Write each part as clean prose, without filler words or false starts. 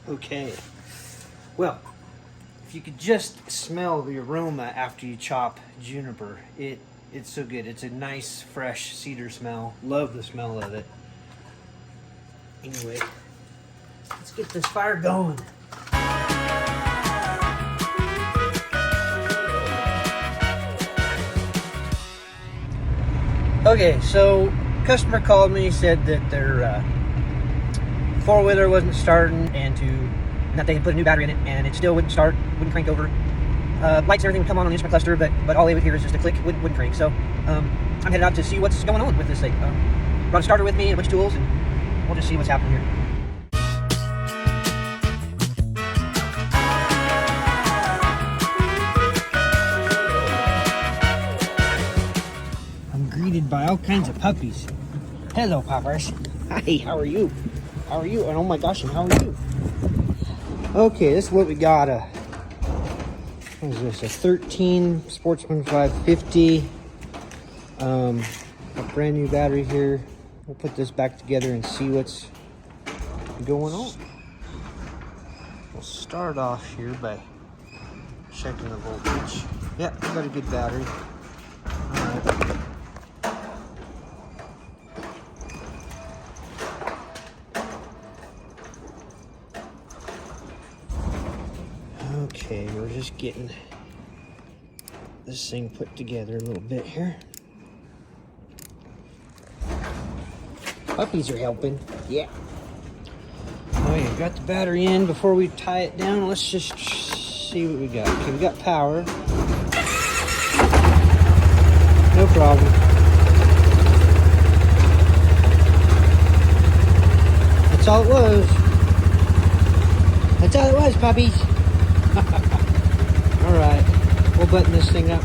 Okay, well, if you could just smell the aroma after you chop juniper, it's so good. It's a nice, fresh cedar smell. Love the smell of it. Anyway, let's get this fire going. Okay, so customer called me, said that their four-wheeler wasn't starting and that they had put a new battery in it and it still wouldn't start, wouldn't crank over. Lights and everything would come on the instrument cluster, but all they would hear is just a click, wouldn't crank. So I'm headed out to see what's going on with this thing. Brought a starter with me and a bunch of tools, and we'll just see what's happening here. I'm greeted by all kinds of puppies. Hello, Poppers. Hi, how are you? How are you? And oh my gosh, and how are you? Okay, this is what we got. What is this? A 13 Sportsman 550. A brand new battery here. We'll put this back together and see what's going on. We'll start off here by checking the voltage. Yeah, we got a good battery. All right. Okay, we're just getting this thing put together a little bit here. Puppies are helping. Yeah. Oh yeah, got the battery in. Before we tie it down, let's just see what we got. Okay, we got power. No problem. That's all it was. That's all it was, puppies. All right, we'll button this thing up.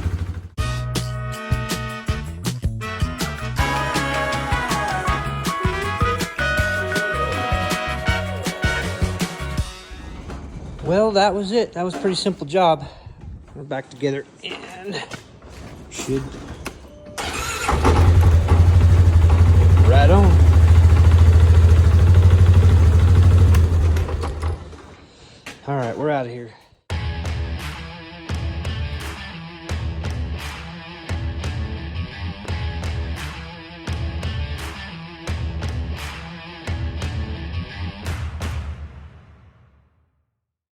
Well, that was it. That was a pretty simple job. We're back together and should right on. All right, we're out of here.